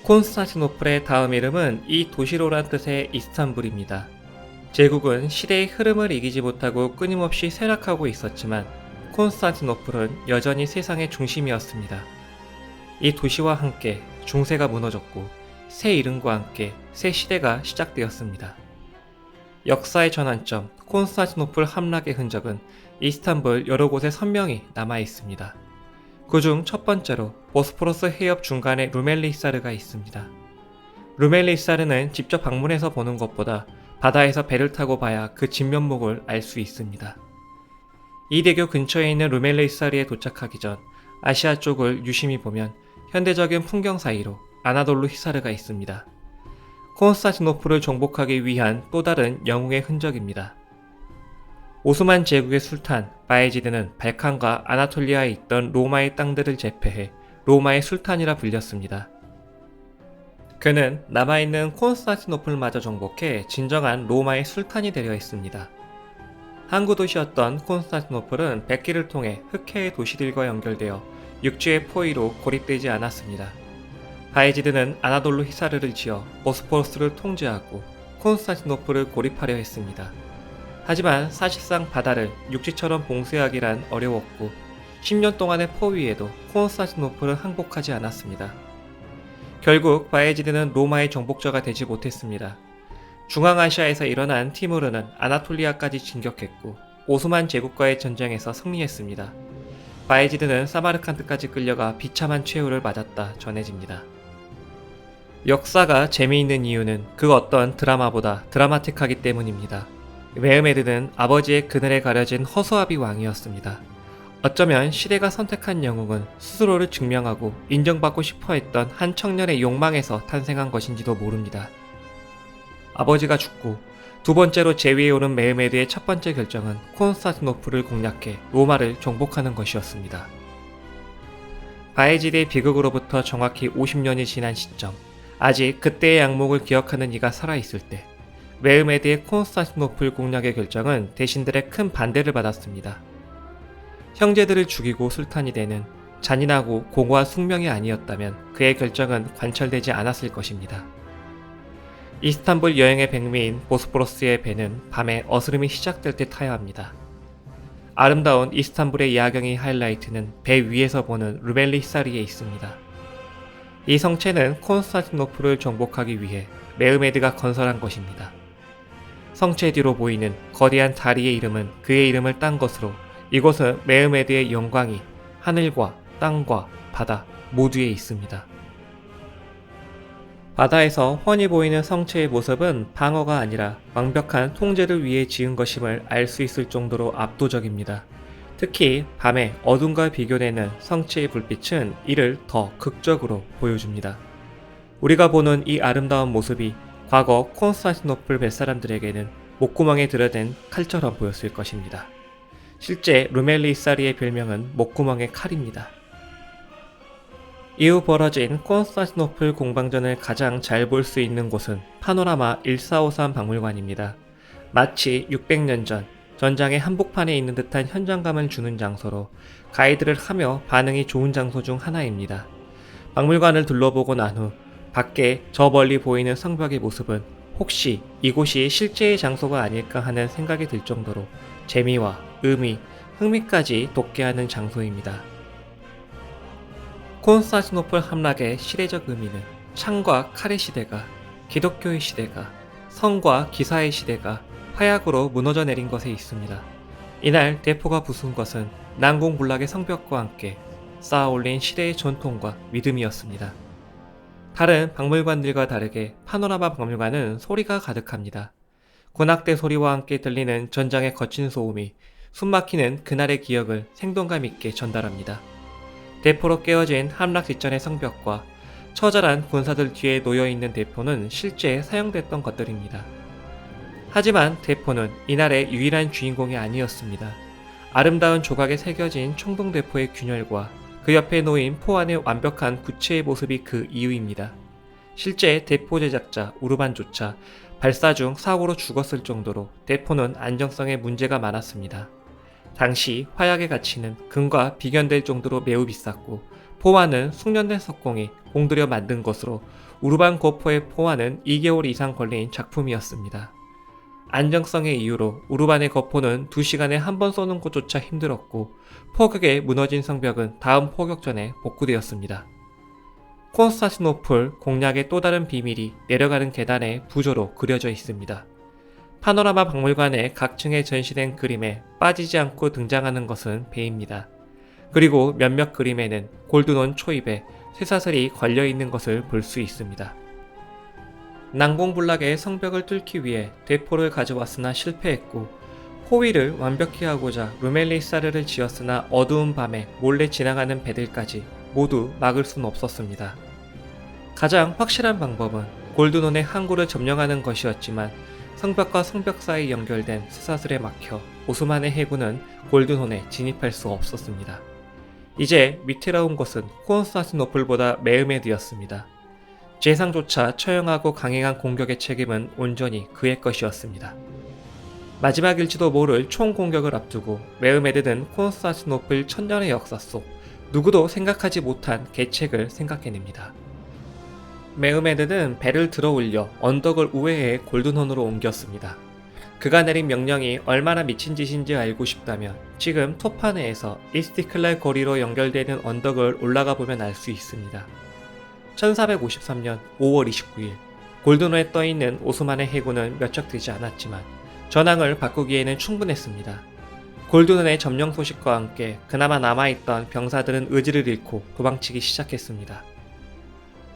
콘스탄티노플의 다음 이름은 이 도시로란 뜻의 이스탄불입니다. 제국은 시대의 흐름을 이기지 못하고 끊임없이 쇠락하고 있었지만 콘스탄티노플은 여전히 세상의 중심이었습니다. 이 도시와 함께 중세가 무너졌고 새 이름과 함께 새 시대가 시작되었습니다. 역사의 전환점 콘스탄티노플 함락의 흔적은 이스탄불 여러 곳에 선명히 남아 있습니다. 그중 첫 번째로 보스포러스 해협 중간에 루멜리 히사르가 있습니다. 루멜리 히사르는 직접 방문해서 보는 것보다 바다에서 배를 타고 봐야 그 진면목을 알 수 있습니다. 이 대교 근처에 있는 루멜리 히사르에 도착하기 전 아시아 쪽을 유심히 보면 현대적인 풍경 사이로 아나돌루 히사르가 있습니다. 콘스탄티노플을 정복하기 위한 또 다른 영웅의 흔적입니다. 오스만 제국의 술탄 바예지드는 발칸과 아나톨리아에 있던 로마의 땅들을 제패해 로마의 술탄이라 불렸습니다. 그는 남아있는 콘스탄티노플마저 정복해 진정한 로마의 술탄이 되려 했습니다. 항구 도시였던 콘스탄티노플은 백기를 통해 흑해의 도시들과 연결되어 육지의 포위로 고립되지 않았습니다. 바예지드는 아나돌루 히사르를 지어 보스포러스를 통제하고 콘스탄티노플을 고립하려 했습니다. 하지만 사실상 바다를 육지처럼 봉쇄하기란 어려웠고 10년 동안의 포위에도 콘스탄티노플은 항복하지 않았습니다. 결국 바예지드는 로마의 정복자가 되지 못했습니다. 중앙아시아에서 일어난 티무르는 아나톨리아까지 진격했고 오스만 제국과의 전쟁에서 승리했습니다. 바예지드는 사마르칸드까지 끌려가 비참한 최후를 맞았다 전해집니다. 역사가 재미있는 이유는 그 어떤 드라마보다 드라마틱하기 때문입니다. 메흐메드는 아버지의 그늘에 가려진 허수아비 왕이었습니다. 어쩌면 시대가 선택한 영웅은 스스로를 증명하고 인정받고 싶어 했던 한 청년의 욕망에서 탄생한 것인지도 모릅니다. 아버지가 죽고 두 번째로 제위에 오른 메흐메드의 첫 번째 결정은 콘스탄티노플을 공략해 로마를 정복하는 것이었습니다. 바예지드의 비극으로부터 정확히 50년이 지난 시점, 아직 그때의 양목을 기억하는 이가 살아있을 때 메흐메드의 콘스탄티노플 공략의 결정은 대신들의 큰 반대를 받았습니다. 형제들을 죽이고 술탄이 되는 잔인하고 공고한 숙명이 아니었다면 그의 결정은 관철되지 않았을 것입니다. 이스탄불 여행의 백미인 보스포러스의 배는 밤에 어스름이 시작될 때 타야 합니다. 아름다운 이스탄불의 야경의 하이라이트는 배 위에서 보는 루멜리 히사르에 있습니다. 이 성체는 콘스탄티노플을 정복하기 위해 메흐메드가 건설한 것입니다. 성체 뒤로 보이는 거대한 다리의 이름은 그의 이름을 딴 것으로 이곳은 메흐메드의 영광이 하늘과 땅과 바다 모두에 있습니다. 바다에서 훤히 보이는 성체의 모습은 방어가 아니라 완벽한 통제를 위해 지은 것임을 알 수 있을 정도로 압도적입니다. 특히 밤에 어둠과 비교되는 성체의 불빛은 이를 더 극적으로 보여줍니다. 우리가 보는 이 아름다운 모습이 과거 콘스탄티노플 뱃사람들에게는 목구멍에 들어댄 칼처럼 보였을 것입니다. 실제 루멜리 히사르의 별명은 목구멍의 칼입니다. 이후 벌어진 콘스탄티노플 공방전을 가장 잘 볼 수 있는 곳은 파노라마 1453 박물관입니다. 마치 600년 전 전장의 한복판에 있는 듯한 현장감을 주는 장소로 가이드를 하며 반응이 좋은 장소 중 하나입니다. 박물관을 둘러보고 난 후 밖에 저 멀리 보이는 성벽의 모습은 혹시 이곳이 실제의 장소가 아닐까 하는 생각이 들 정도로 재미와 의미, 흥미까지 돋게 하는 장소입니다. 콘스탄티노플 함락의 시대적 의미는 창과 칼의 시대가, 기독교의 시대가, 성과 기사의 시대가 화약으로 무너져 내린 것에 있습니다. 이날 대포가 부순 것은 난공불락의 성벽과 함께 쌓아올린 시대의 전통과 믿음이었습니다. 다른 박물관들과 다르게 파노라마 박물관은 소리가 가득합니다. 군악대 소리와 함께 들리는 전장의 거친 소음이 숨막히는 그날의 기억을 생동감 있게 전달합니다. 대포로 깨어진 함락 직전의 성벽과 처절한 군사들 뒤에 놓여있는 대포는 실제 사용됐던 것들입니다. 하지만 대포는 이날의 유일한 주인공이 아니었습니다. 아름다운 조각에 새겨진 총동대포의 균열과 그 옆에 놓인 포안의 완벽한 구체의 모습이 그 이유입니다. 실제 대포 제작자 우르반조차 발사 중 사고로 죽었을 정도로 대포는 안정성에 문제가 많았습니다. 당시 화약의 가치는 금과 비견될 정도로 매우 비쌌고 포화는 숙련된 석공이 공들여 만든 것으로 우르반 거포의 포화는 2개월 이상 걸린 작품이었습니다. 안정성의 이유로 우르반의 거포는 2시간에 한 번 쏘는 것조차 힘들었고 포격에 무너진 성벽은 다음 포격 전에 복구되었습니다. 콘스탄티노플 공략의 또 다른 비밀이 내려가는 계단의 부조로 그려져 있습니다. 파노라마 박물관의 각 층에 전시된 그림에 빠지지 않고 등장하는 것은 배입니다. 그리고 몇몇 그림에는 골드논 초입에 쇠사슬이 걸려있는 것을 볼 수 있습니다. 난공불락의 성벽을 뚫기 위해 대포를 가져왔으나 실패했고 포위를 완벽히 하고자 루멜리사르를 지었으나 어두운 밤에 몰래 지나가는 배들까지 모두 막을 순 없었습니다. 가장 확실한 방법은 골드논의 항구를 점령하는 것이었지만 성벽과 성벽 사이 연결된 쇠사슬에 막혀 오스만의 해군은 골드논에 진입할 수 없었습니다. 이제 위태로운 것은 콘스탄티노플보다 메흐메드였습니다. 재상조차 처형하고 강행한 공격의 책임은 온전히 그의 것이었습니다. 마지막일지도 모를 총공격을 앞두고 메흐메드는 콘스탄티노플 천년의 역사 속 누구도 생각하지 못한 계책을 생각해냅니다. 메흐메드는 배를 들어 올려 언덕을 우회해 골드논으로 옮겼습니다. 그가 내린 명령이 얼마나 미친 짓인지 알고 싶다면 지금 토파네에서 이스티클랄 거리로 연결되는 언덕을 올라가 보면 알 수 있습니다. 1453년 5월 29일 골드논에 떠있는 오스만의 해군은 몇 척 되지 않았지만 전황을 바꾸기에는 충분했습니다. 골드논의 점령 소식과 함께 그나마 남아있던 병사들은 의지를 잃고 도망치기 시작했습니다.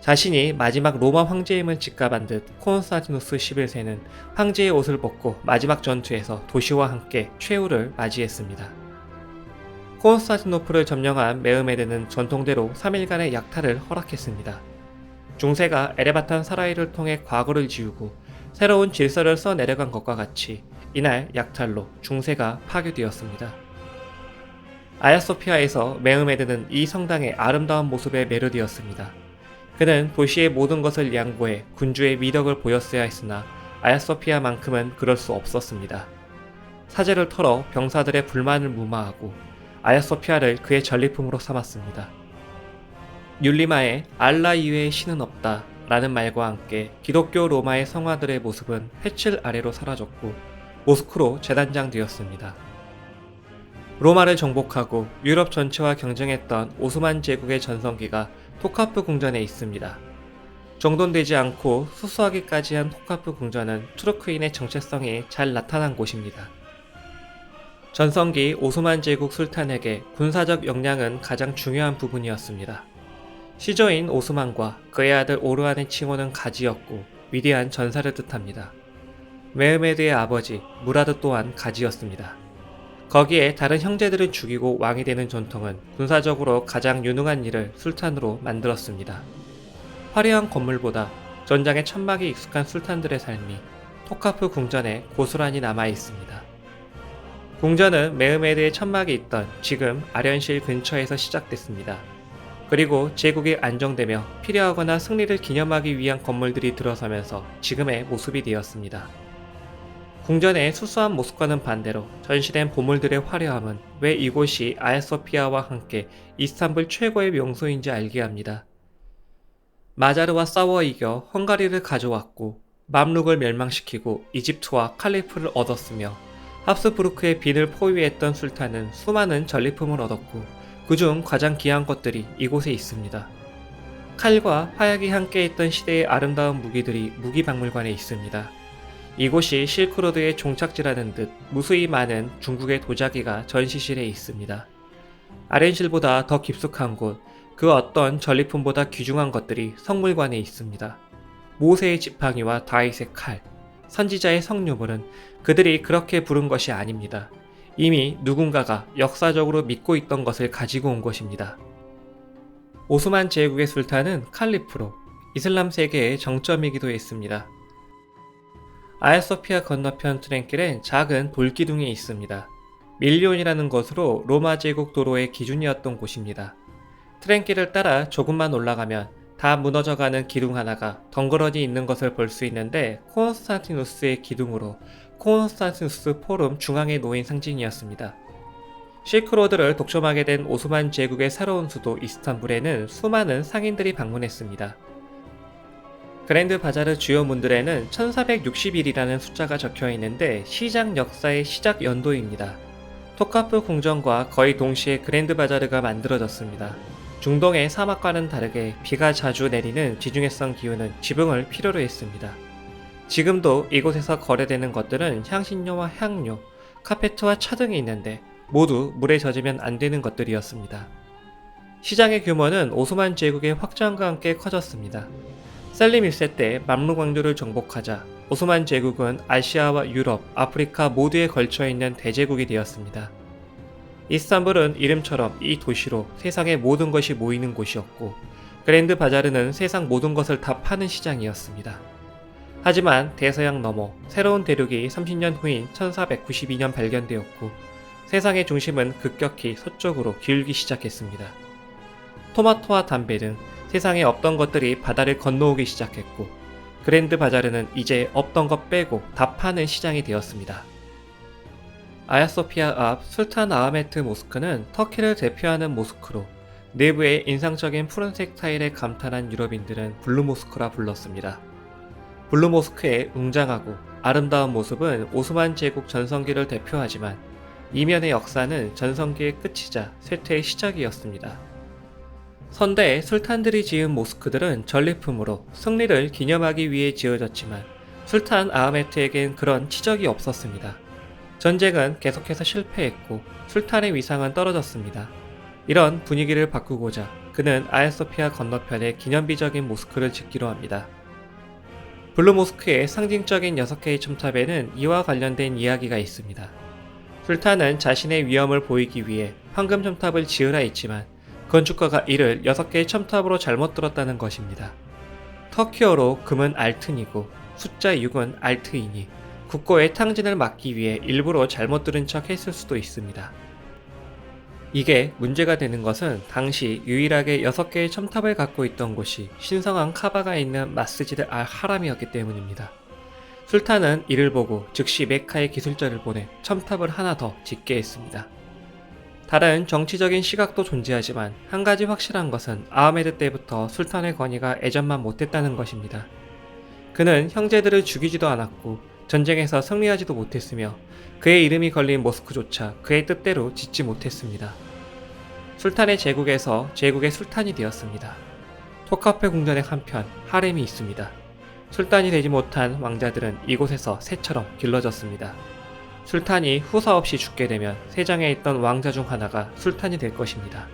자신이 마지막 로마 황제임을 직감한 듯 콘스탄티누스 11세는 황제의 옷을 벗고 마지막 전투에서 도시와 함께 최후를 맞이했습니다. 콘스탄티노플을 점령한 메흐메드는 전통대로 3일간의 약탈을 허락했습니다. 중세가 에레바탄 사라이를 통해 과거를 지우고 새로운 질서를 써내려간 것과 같이 이날 약탈로 중세가 파괴되었습니다. 아야소피아에서 메흐메드는 이 성당의 아름다운 모습에 매료되었습니다. 그는 도시의 모든 것을 양보해 군주의 미덕을 보였어야 했으나 아야소피아만큼은 그럴 수 없었습니다. 사제를 털어 병사들의 불만을 무마하고 아야소피아를 그의 전리품으로 삼았습니다. 율리마에 알라 이외의 신은 없다 라는 말과 함께 기독교 로마의 성화들의 모습은 횃칠 아래로 사라졌고 모스크로 재단장되었습니다. 로마를 정복하고 유럽 전체와 경쟁했던 오스만 제국의 전성기가 토카프 궁전에 있습니다. 정돈되지 않고 수수하기까지 한 토카프 궁전은 투르크인의 정체성이 잘 나타난 곳입니다. 전성기 오스만 제국 술탄에게 군사적 역량은 가장 중요한 부분이었습니다. 시저인 오스만과 그의 아들 오르안의 칭호는 가지였고 위대한 전사를 뜻합니다. 메흐메드의 아버지 무라드 또한 가지였습니다. 거기에 다른 형제들을 죽이고 왕이 되는 전통은 군사적으로 가장 유능한 일을 술탄으로 만들었습니다. 화려한 건물보다 전장의 천막이 익숙한 술탄들의 삶이 토카프 궁전에 고스란히 남아있습니다. 궁전은 메흐메드의 천막이 있던 지금 아련실 근처에서 시작됐습니다. 그리고 제국이 안정되며 필요하거나 승리를 기념하기 위한 건물들이 들어서면서 지금의 모습이 되었습니다. 궁전의 수수한 모습과는 반대로 전시된 보물들의 화려함은 왜 이곳이 아야소피아와 함께 이스탄불 최고의 명소인지 알게 합니다. 마자르와 싸워 이겨 헝가리를 가져왔고 맘룩을 멸망시키고 이집트와 칼리프를 얻었으며 합스부르크의 빈을 포위했던 술탄은 수많은 전리품을 얻었고 그중 가장 귀한 것들이 이곳에 있습니다. 칼과 화약이 함께 있던 시대의 아름다운 무기들이 무기박물관에 있습니다. 이곳이 실크로드의 종착지라는 듯 무수히 많은 중국의 도자기가 전시실에 있습니다. 아렌실보다 더 깊숙한 곳, 그 어떤 전리품보다 귀중한 것들이 성물관에 있습니다. 모세의 지팡이와 다윗의 칼, 선지자의 성유물은 그들이 그렇게 부른 것이 아닙니다. 이미 누군가가 역사적으로 믿고 있던 것을 가지고 온 것입니다. 오스만 제국의 술탄은 칼리프로, 이슬람 세계의 정점이기도 했습니다. 아야소피아 건너편 트랭길엔 작은 돌기둥이 있습니다. 밀리온이라는 것으로 로마 제국 도로의 기준이었던 곳입니다. 트랭길을 따라 조금만 올라가면 다 무너져가는 기둥 하나가 덩그러니 있는 것을 볼 수 있는데 콘스탄티누스의 기둥으로 콘스탄티누스 포럼 중앙에 놓인 상징이었습니다. 실크로드를 독점하게 된 오스만 제국의 새로운 수도 이스탄불에는 수많은 상인들이 방문했습니다. 그랜드 바자르 주요 문들에는 1461이라는 숫자가 적혀 있는데 시장 역사의 시작 연도입니다. 토카프 궁전과 거의 동시에 그랜드 바자르가 만들어졌습니다. 중동의 사막과는 다르게 비가 자주 내리는 지중해성 기후는 지붕을 필요로 했습니다. 지금도 이곳에서 거래되는 것들은 향신료와 향료, 카페트와 차 등이 있는데 모두 물에 젖으면 안 되는 것들이었습니다. 시장의 규모는 오스만 제국의 확장과 함께 커졌습니다. 셀림 1세 때 mamluk 왕조를 정복하자 오스만 제국은 아시아와 유럽, 아프리카 모두에 걸쳐 있는 대제국이 되었습니다. 이스탄불은 이름처럼 이 도시로 세상의 모든 것이 모이는 곳이었고 그랜드 바자르는 세상 모든 것을 다 파는 시장이었습니다. 하지만 대서양 너머 새로운 대륙이 30년 후인 1492년 발견되었고 세상의 중심은 급격히 서쪽으로 기울기 시작했습니다. 토마토와 담배 등 세상에 없던 것들이 바다를 건너오기 시작했고 그랜드 바자르는 이제 없던 것 빼고 다 파는 시장이 되었습니다. 아야소피아 앞 술탄 아흐메트 모스크는 터키를 대표하는 모스크로 내부의 인상적인 푸른색 타일에 감탄한 유럽인들은 블루 모스크라 불렀습니다. 블루 모스크의 웅장하고 아름다운 모습은 오스만 제국 전성기를 대표하지만 이면의 역사는 전성기의 끝이자 쇠퇴의 시작이었습니다. 선대 술탄들이 지은 모스크들은 전리품으로 승리를 기념하기 위해 지어졌지만 술탄 아흐메트에겐 그런 치적이 없었습니다. 전쟁은 계속해서 실패했고 술탄의 위상은 떨어졌습니다. 이런 분위기를 바꾸고자 그는 아야소피아 건너편에 기념비적인 모스크를 짓기로 합니다. 블루 모스크의 상징적인 6개의 첨탑에는 이와 관련된 이야기가 있습니다. 술탄은 자신의 위엄을 보이기 위해 황금 첨탑을 지으라 했지만 건축가가 이를 6개의 첨탑으로 잘못 들었다는 것입니다. 터키어로 금은 알튼이고 숫자 6은 알트이니 국고의 탕진을 막기 위해 일부러 잘못 들은 척 했을 수도 있습니다. 이게 문제가 되는 것은 당시 유일하게 6개의 첨탑을 갖고 있던 곳이 신성한 카바가 있는 마스지드 알 하람이었기 때문입니다. 술탄은 이를 보고 즉시 메카에 기술자를 보내 첨탑을 하나 더 짓게 했습니다. 다른 정치적인 시각도 존재하지만 한 가지 확실한 것은 아흐메드 때부터 술탄의 권위가 예전만 못했다는 것입니다. 그는 형제들을 죽이지도 않았고 전쟁에서 승리하지도 못했으며 그의 이름이 걸린 모스크조차 그의 뜻대로 짓지 못했습니다. 술탄의 제국에서 제국의 술탄이 되었습니다. 토카페 궁전의 한편 하렘이 있습니다. 술탄이 되지 못한 왕자들은 이곳에서 새처럼 길러졌습니다. 술탄이 후사 없이 죽게 되면 세장에 있던 왕자 중 하나가 술탄이 될 것입니다.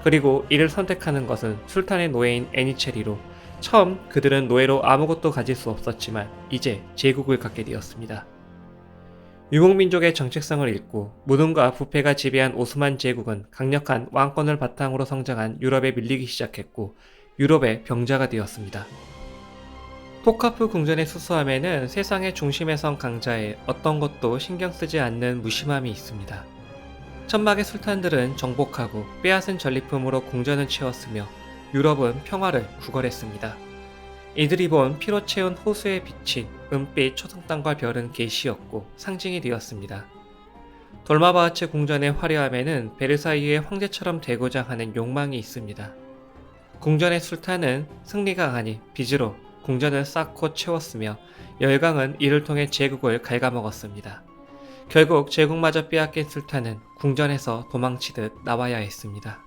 그리고 이를 선택하는 것은 술탄의 노예인 애니체리로 처음 그들은 노예로 아무것도 가질 수 없었지만 이제 제국을 갖게 되었습니다. 유목민족의 정체성을 잃고 무능과 부패가 지배한 오스만 제국은 강력한 왕권을 바탕으로 성장한 유럽에 밀리기 시작했고 유럽의 병자가 되었습니다. 토카프 궁전의 수수함에는 세상의 중심에 선 강자의 어떤 것도 신경 쓰지 않는 무심함이 있습니다. 천막의 술탄들은 정복하고 빼앗은 전리품으로 궁전을 채웠으며 유럽은 평화를 구걸했습니다. 이들이 본 피로 채운 호수에 비친 은빛 초승달과 별은 계시였고 상징이 되었습니다. 돌마바하츠 궁전의 화려함에는 베르사유의 황제처럼 되고자 하는 욕망이 있습니다. 궁전의 술탄은 승리가 아닌 빚으로 궁전을 쌓고 채웠으며 열강은 이를 통해 제국을 갉아먹었습니다. 결국 제국마저 빼앗긴 술탄은 궁전에서 도망치듯 나와야 했습니다.